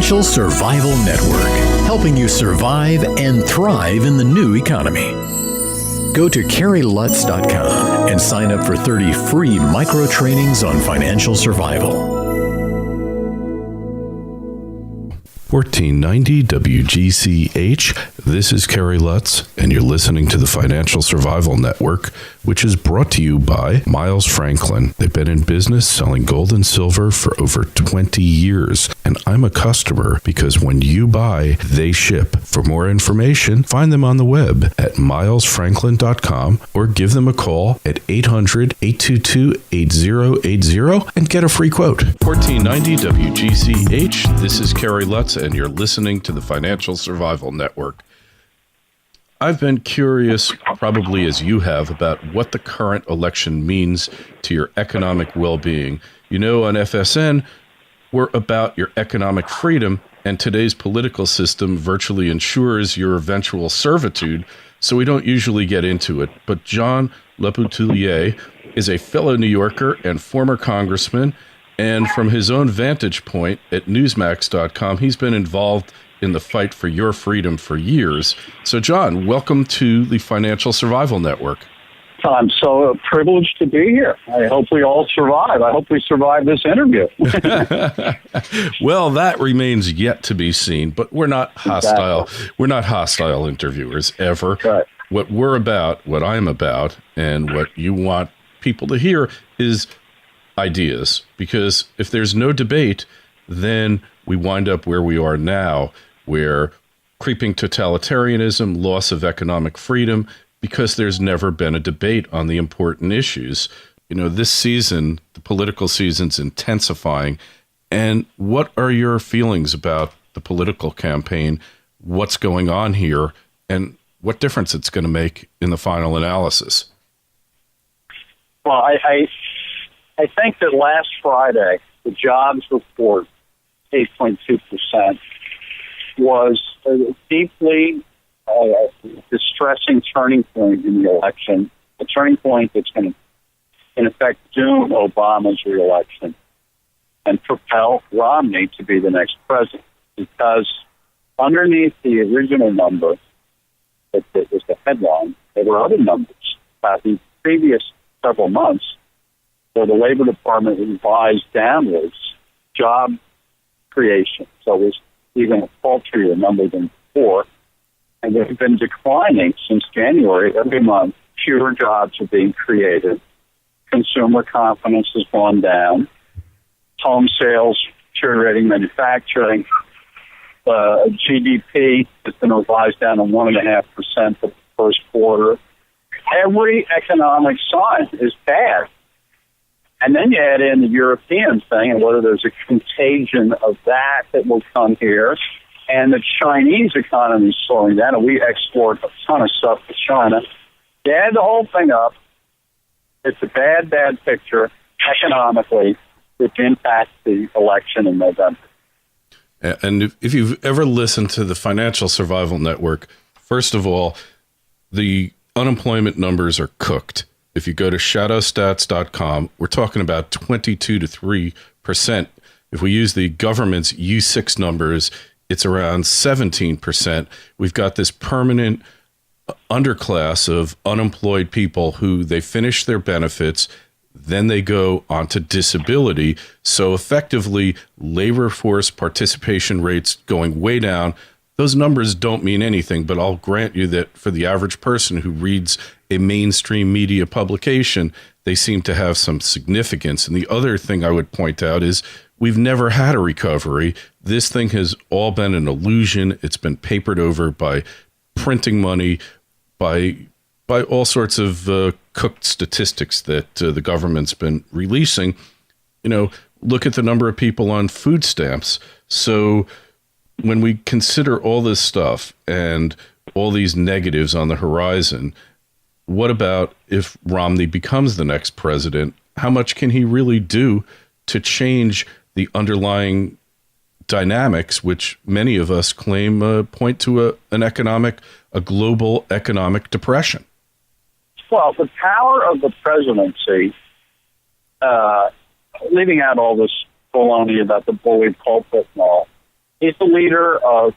Financial Survival Network, helping you survive and thrive in the new economy. Go to CarrieLutz.com and sign up for 30 free micro trainings on financial survival. 1490 WGCH. This is Carrie Lutz, and you're listening to the Financial Survival Network, which is brought to you by Miles Franklin. They've been in business selling gold and silver for over 20 years, and I'm a customer because when you buy, they ship. For more information, find them on the web at milesfranklin.com or give them a call at 800-822-8080 and get a free quote. 1490 WGCH. This is Carrie Lutz, and you're listening to the Financial Survival Network. I've been curious, probably as you have, about what the current election means to your economic well-being. You know, on FSN, we're about your economic freedom, and today's political system virtually ensures your eventual servitude, so we don't usually get into it. But John LeBoutillier is a fellow New Yorker and former congressman, and from his own vantage point at Newsmax.com, he's been involved in the fight for your freedom for years. So, John, welcome to the Financial Survival Network. I'm so privileged to be here. I hope we all survive. I hope we survive this interview. Well, that remains yet to be seen, but we're not hostile. Exactly. We're not hostile interviewers ever. Right. What we're about, what I'm about, and what you want people to hear is ideas, because if there's no debate, then we wind up where we are now, where creeping totalitarianism, loss of economic freedom, because there's never been a debate on the important issues. You know, this season, the political season's intensifying. And what are your feelings about the political campaign, what's going on here, and what difference it's going to make in the final analysis? Well, I think that last Friday, the jobs report, 8.2%, was a deeply distressing turning point in the election, a turning point that's going to, in effect, doom Obama's reelection and propel Romney to be the next president. Because underneath the original number that was the headline, there were other numbers about the previous several months where the Labor Department revised downwards job creation. So it was even a paltrier number than before. And they've been declining since January. Every month, fewer jobs are being created. Consumer confidence has gone down. Home sales, deteriorating manufacturing. GDP has been revised down to 1.5% for the first quarter. Every economic sign is bad. And then you add in the European thing and whether there's a contagion of that will come here. And the Chinese economy is slowing down, and we export a ton of stuff to China. You add the whole thing up, it's a bad, bad picture economically, which impacts the election in November. And if you've ever listened to the Financial Survival Network, first of all, the unemployment numbers are cooked. If you go to shadowstats.com, we're talking about 22 to 3%. If we use the government's U6 numbers, it's around 17%. We've got this permanent underclass of unemployed people who they finish their benefits, then they go onto disability. So effectively, labor force participation rates going way down. Those numbers don't mean anything, but I'll grant you that for the average person who reads a mainstream media publication, they seem to have some significance. And the other thing I would point out is we've never had a recovery. This thing has all been an illusion. It's been papered over by printing money, by all sorts of cooked statistics that the government's been releasing. You know, look at the number of people on food stamps. So when we consider all this stuff and all these negatives on the horizon, what about if Romney becomes the next president? How much can he really do to change the underlying dynamics, which many of us claim point to a global economic depression? Well, the power of the presidency, leaving out all this baloney about the bully pulpit and all, He's the leader of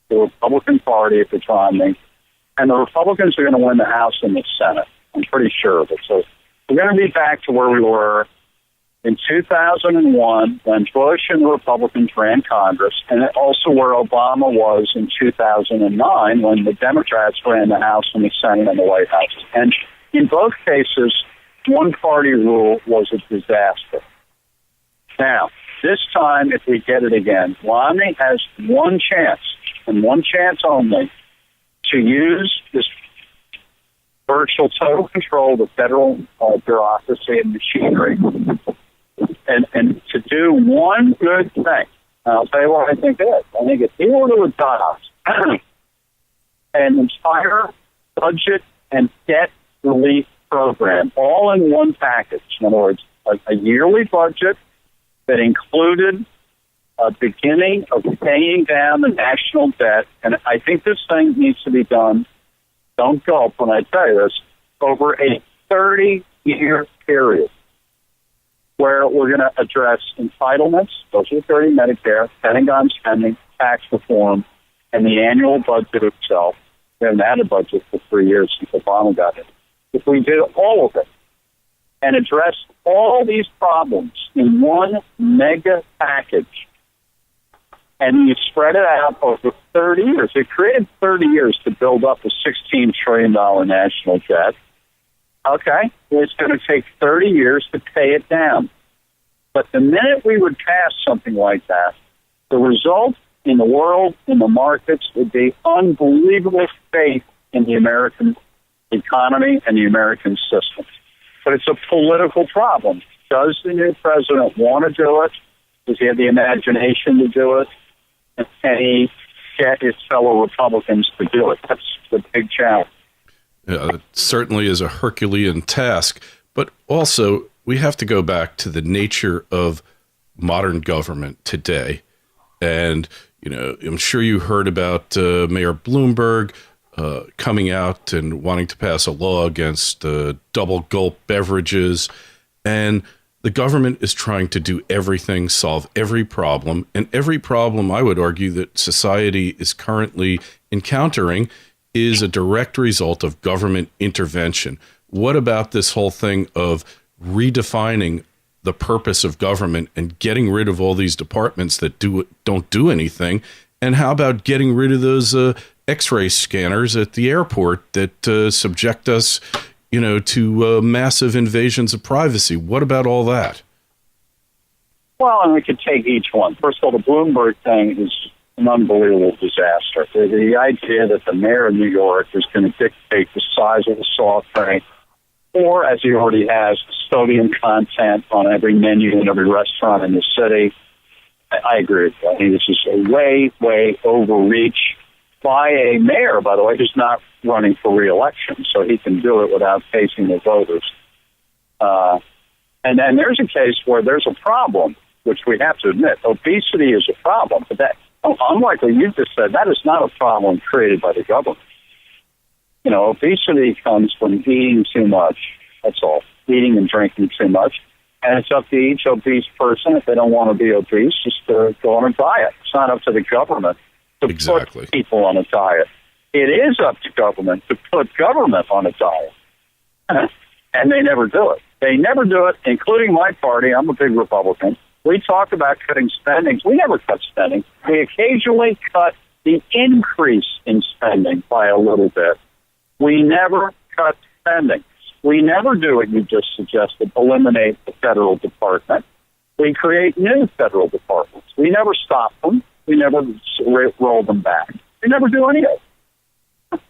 the Republican Party at the time, and the Republicans are going to win the House and the Senate. I'm pretty sure of it. So we're going to be back to where we were in 2001 when Bush and the Republicans ran Congress, and also where Obama was in 2009 when the Democrats ran the House and the Senate and the White House. And in both cases, one-party rule was a disaster. Now, this time, if we get it again, Romney has one chance, and one chance only, to use this virtual total control of the federal bureaucracy and machinery and to do one good thing. And I'll tell you what I think it is. I think if he were to adopt an entire budget and debt relief program all in one package, in other words, a yearly budget that included a beginning of paying down the national debt, and I think this thing needs to be done, don't gulp when I tell you this, over a 30-year period where we're going to address entitlements, Social Security, Medicare, Pentagon spending, tax reform, and the annual budget itself. We haven't had a budget for 3 years since Obama got in. If we did all of it and address all these problems in one mega package, and you spread it out over 30 years. It created 30 years to build up a $16 trillion national debt. Okay, it's going to take 30 years to pay it down. But the minute we would pass something like that, the result in the world, in the markets, would be unbelievable faith in the American economy and the American system. But it's a political problem. Does the new president want to do it? Does he have the imagination to do it? And can he get his fellow Republicans to do it? That's the big challenge. It certainly is a Herculean task, but also we have to go back to the nature of modern government today. And, you know, I'm sure you heard about Mayor Bloomberg coming out and wanting to pass a law against double gulp beverages. And the government is trying to do everything, solve every problem. And every problem, I would argue, that society is currently encountering is a direct result of government intervention. What about this whole thing of redefining the purpose of government and getting rid of all these departments that don't do anything? And how about getting rid of those X-ray scanners at the airport that subject us, you know, to massive invasions of privacy? What about all that? Well, and we could take each one. First of all, the Bloomberg thing is an unbelievable disaster. The idea that the mayor of New York is going to dictate the size of the soft drink, or, as he already has, custodian content on every menu in every restaurant in the city, I agree with you. I think this is a way, way overreach by a mayor, by the way, who's not running for re-election, so he can do it without facing the voters. And then there's a case where there's a problem, which we have to admit. Obesity is a problem, but that, unlike what you just said, that is not a problem created by the government. You know, obesity comes from eating too much. That's all. Eating and drinking too much. And it's up to each obese person, if they don't want to be obese, just to go on a diet. It's not up to the government to put people on a diet. It is up to government to put government on a diet. And they never do it. They never do it, including my party. I'm a big Republican. We talk about cutting spending. We never cut spending. We occasionally cut the increase in spending by a little bit. We never cut spending. We never do what you just suggested, eliminate the federal department. We create new federal departments. We never stop them. We never roll them back. We never do any of it.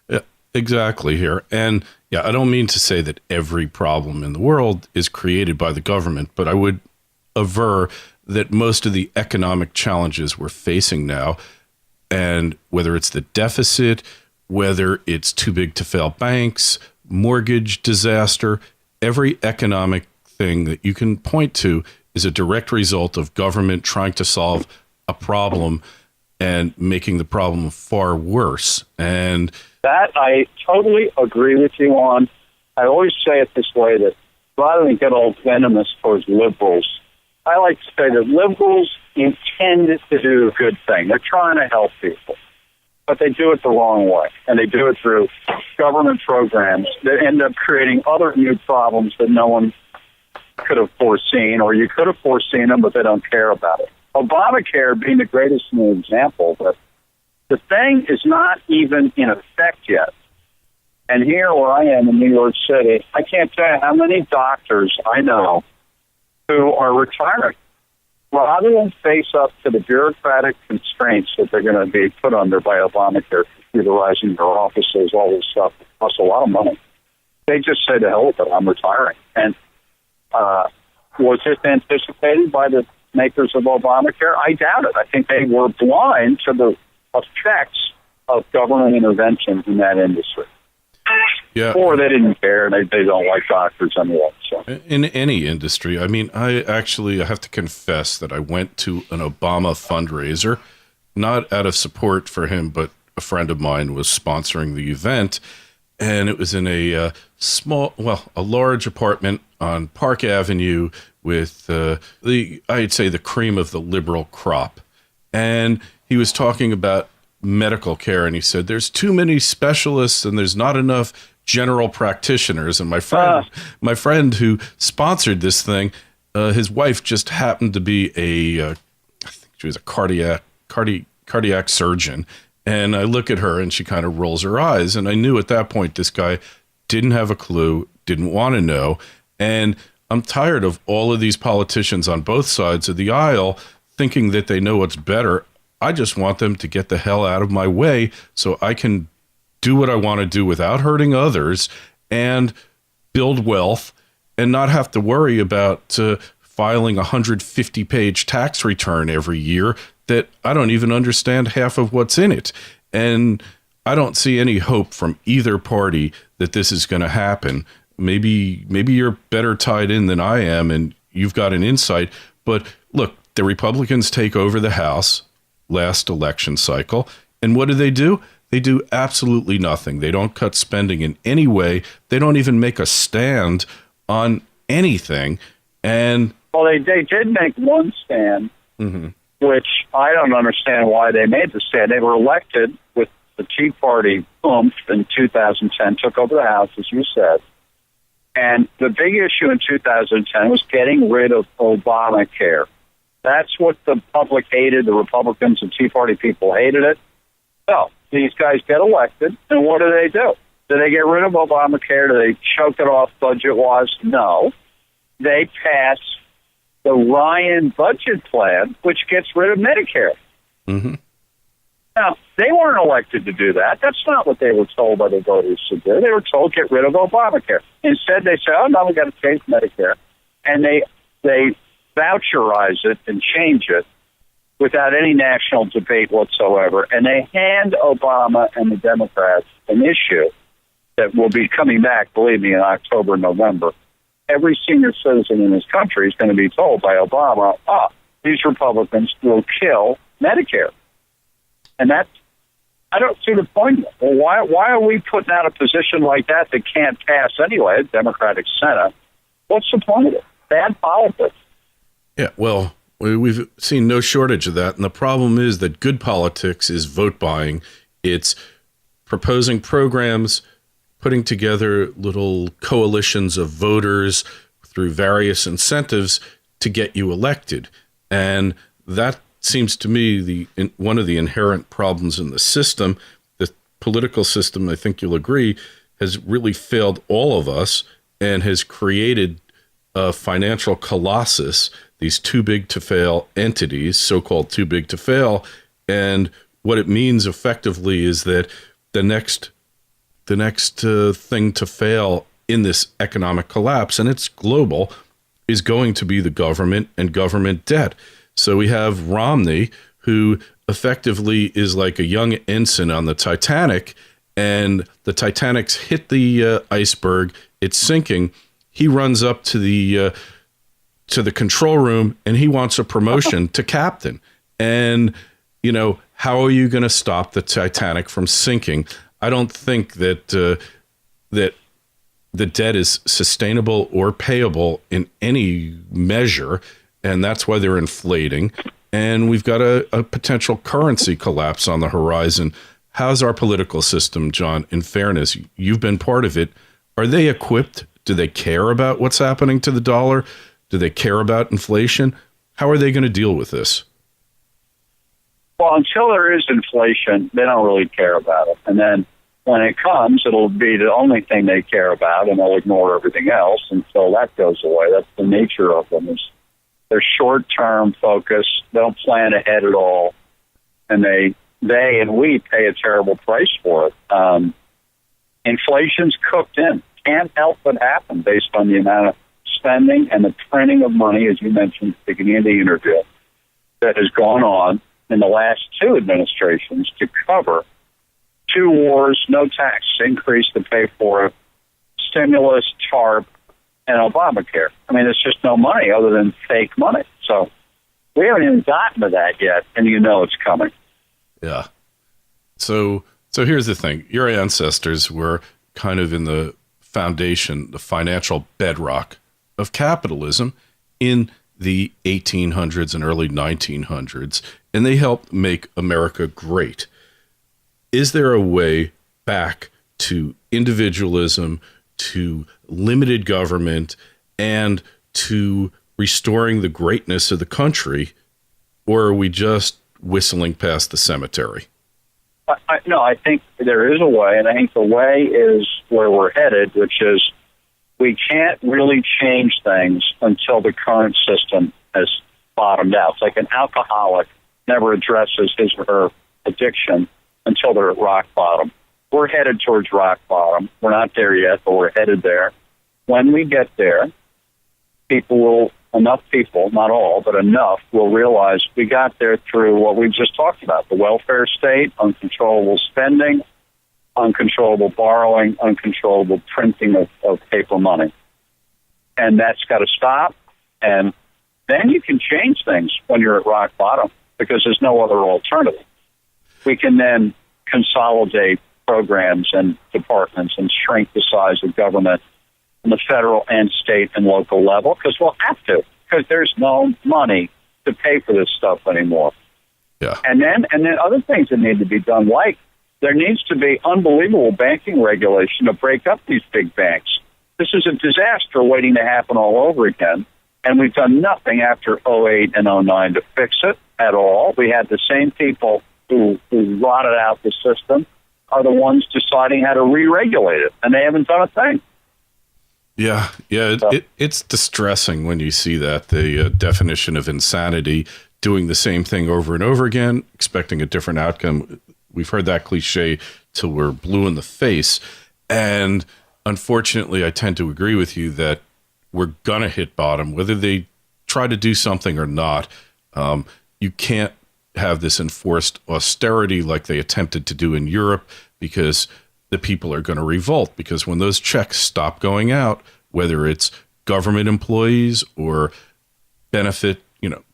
Yeah, exactly here. And yeah, I don't mean to say that every problem in the world is created by the government, but I would aver that most of the economic challenges we're facing now, and whether it's the deficit, whether it's too big to fail banks, mortgage disaster, every economic thing that you can point to is a direct result of government trying to solve a problem and making the problem far worse. And that I totally agree with you on. I always say it this way, that rather than get all venomous towards liberals, I like to say that liberals intend to do a good thing. They're trying to help people, but they do it the wrong way, and they do it through government programs that end up creating other new problems that no one could have foreseen, or you could have foreseen them, but they don't care about it. Obamacare being the greatest new example, but the thing is not even in effect yet. And here where I am in New York City, I can't tell you how many doctors I know who are retiring. Rather than face up to the bureaucratic constraints that they're going to be put under by Obamacare, computerizing their offices, all this stuff, it costs a lot of money. They just say, to hell with it, I'm retiring. And was this anticipated by the makers of Obamacare? I doubt it. I think they were blind to the effects of government intervention in that industry. Yeah. Or they didn't care, and they don't like doctors anyway. So. In any industry. I mean, I have to confess that I went to an Obama fundraiser, not out of support for him, but a friend of mine was sponsoring the event, and it was in a large apartment on Park Avenue with I'd say the cream of the liberal crop. And he was talking about medical care, and he said, there's too many specialists and there's not enough general practitioners. And my friend who sponsored this thing, his wife just happened to be I think she was a cardiac surgeon. And I look at her and she kind of rolls her eyes. And I knew at that point, this guy didn't have a clue, didn't want to know. And I'm tired of all of these politicians on both sides of the aisle thinking that they know what's better. I just want them to get the hell out of my way so I can do what I want to do without hurting others and build wealth and not have to worry about filing a 150-page tax return every year that I don't even understand half of what's in it. And I don't see any hope from either party that this is going to happen. Maybe you're better tied in than I am and you've got an insight. But look, the Republicans take over the House last election cycle. And what do? They do absolutely nothing. They don't cut spending in any way. They don't even make a stand on anything. And well, they did make one stand, which I don't understand why they made the stand. They were elected with the Tea Party oomph in 2010, took over the House, as you said. And the big issue in 2010 was getting rid of Obamacare. That's what the public hated. The Republicans and Tea Party people hated it. So these guys get elected, and what do? Do they get rid of Obamacare? Do they choke it off budget-wise? No. They pass the Ryan budget plan, which gets rid of Medicare. Now, they weren't elected to do that. That's not what they were told by the voters to do. They were told, get rid of Obamacare. Instead, they say, oh, no, we've got to change Medicare. And they voucherize it and change it without any national debate whatsoever. And they hand Obama and the Democrats an issue that will be coming back, believe me, in October and November. Every senior citizen in this country is going to be told by Obama, these Republicans will kill Medicare. And I don't see the point. Well, why are we putting out a position like that can't pass anyway, Democratic Senate? What's the point of it? Bad politics. Yeah, well, we've seen no shortage of that. And the problem is that good politics is vote buying. It's proposing programs, putting together little coalitions of voters through various incentives to get you elected. And that seems to me one of the inherent problems in the system. The political system, I think you'll agree, has really failed all of us and has created a financial colossus, these too big to fail entities, so-called too big to fail. And what it means effectively is that the next thing to fail in this economic collapse, and it's global, is going to be the government and government debt. So we have Romney, who effectively is like a young ensign on the Titanic, and the Titanic's hit the iceberg, it's sinking. He runs up to the control room and he wants a promotion to captain. And, how are you going to stop the Titanic from sinking? I don't think that that the debt is sustainable or payable in any measure. and that's why they're inflating. And we've got a potential currency collapse on the horizon. How's our political system, John? In fairness, you've been part of it. Are they equipped? Do they care about what's happening to the dollar? Do they care about inflation? How are they going to deal with this? Well, until there is inflation, they don't really care about it. And then when it comes, it'll be the only thing they care about, and they'll ignore everything else until that goes away. That's the nature of them. They're short-term focused. They don't plan ahead at all, and they and we pay a terrible price for it. Inflation's cooked in. Can't help but happen based on the amount of spending and the printing of money, as you mentioned at the beginning of the interview, that has gone on in the last two administrations to cover 2 wars, no tax increase to pay for it, stimulus, TARP, and Obamacare. I mean, there's just no money other than fake money. So we haven't even gotten to that yet, and you know it's coming. Yeah. So here's the thing. Your ancestors were kind of in the foundation, the financial bedrock of capitalism in the 1800s and early 1900s, and they helped make America great. Is there a way back to individualism, to limited government, and to restoring the greatness of the country, or are we just whistling past the cemetery? No, I think there is a way, and I think the way is where we're headed, which is we can't really change things until the current system has bottomed out. It's like an alcoholic never addresses his or her addiction until they're at rock bottom. We're headed towards rock bottom. We're not there yet, but we're headed there. When we get there, enough people, not all, but enough, will realize we got there through what we just talked about, the welfare state, uncontrollable spending, uncontrollable borrowing, uncontrollable printing of paper money. And that's got to stop. And then you can change things when you're at rock bottom because there's no other alternative. We can then consolidate programs and departments and shrink the size of government on the federal and state and local level because we'll have to, because there's no money to pay for this stuff anymore. Yeah. And then other things that need to be done, like there needs to be unbelievable banking regulation to break up these big banks. This is a disaster waiting to happen all over again, and we've done nothing after 2008 and 2009 to fix it at all. We had the same people who rotted out the system are the ones deciding how to re-regulate it, and they haven't done a thing. Yeah. It's distressing when you see that, the definition of insanity, doing the same thing over and over again, expecting a different outcome. We've heard that cliche till we're blue in the face. And unfortunately, I tend to agree with you that we're going to hit bottom, whether they try to do something or not. You can't have this enforced austerity like they attempted to do in Europe, because the people are going to revolt, because when those checks stop going out, whether it's government employees or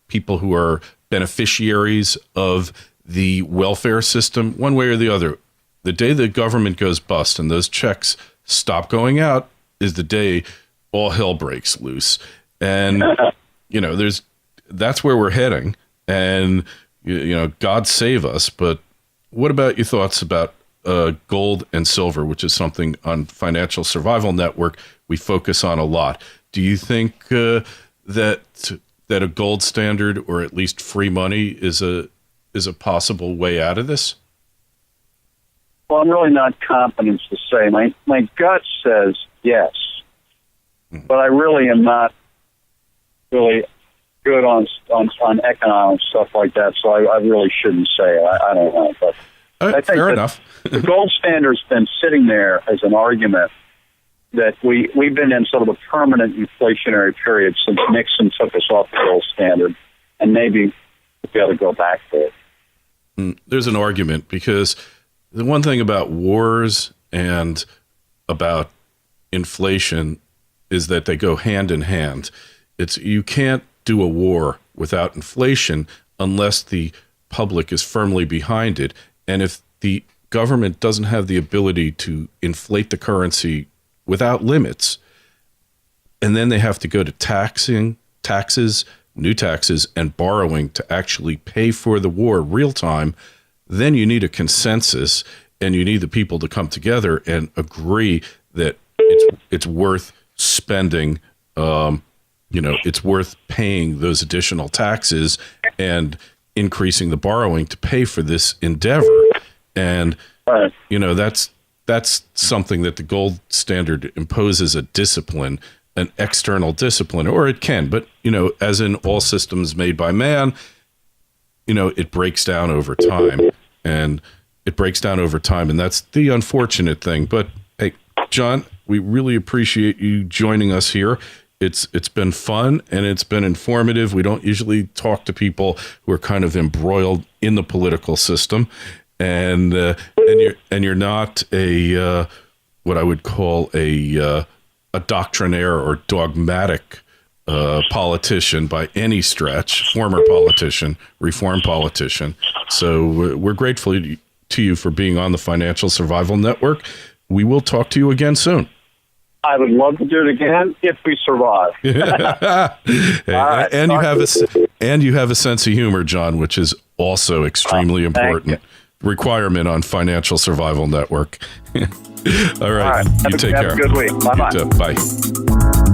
people who are beneficiaries of the welfare system, one way or the other, the day the government goes bust and those checks stop going out is the day all hell breaks loose. And, that's where we're heading. And, God save us. But what about your thoughts about gold and silver, which is something on Financial Survival Network we focus on a lot? Do you think that a gold standard, or at least free money, is a possible way out of this? Well, I'm really not confident to say. My gut says yes, but I really am not really good on economic stuff like that, so I really shouldn't say. I don't know, but I think fair enough. The gold standard's been sitting there as an argument that we've been in sort of a permanent inflationary period since Nixon took us off the gold standard, and maybe we ought to go back to it. There's an argument, because the one thing about wars and about inflation is that they go hand in hand. You can't do a war without inflation unless the public is firmly behind it. And if the government doesn't have the ability to inflate the currency without limits, and then they have to go to taxes new taxes, and borrowing to actually pay for the war real time, then you need a consensus, and you need the people to come together and agree that it's worth spending. It's worth paying those additional taxes and increasing the borrowing to pay for this endeavor. And that's something that the gold standard imposes a discipline, an external discipline, or it can, but as in all systems made by man, it breaks down over time, and that's the unfortunate thing. But hey, John, we really appreciate you joining us here. It's been fun and it's been informative. We don't usually talk to people who are kind of embroiled in the political system, and you're not a what I would call a doctrinaire or dogmatic politician by any stretch. Former politician, reformed politician. So we're grateful to you for being on the Financial Survival Network. We will talk to you again soon. I would love to do it again if we survive. Right, and you have a sense of humor, John, which is also extremely important requirement on Financial Survival Network. All right. You take care. Have a good week. Bye-bye. Bye.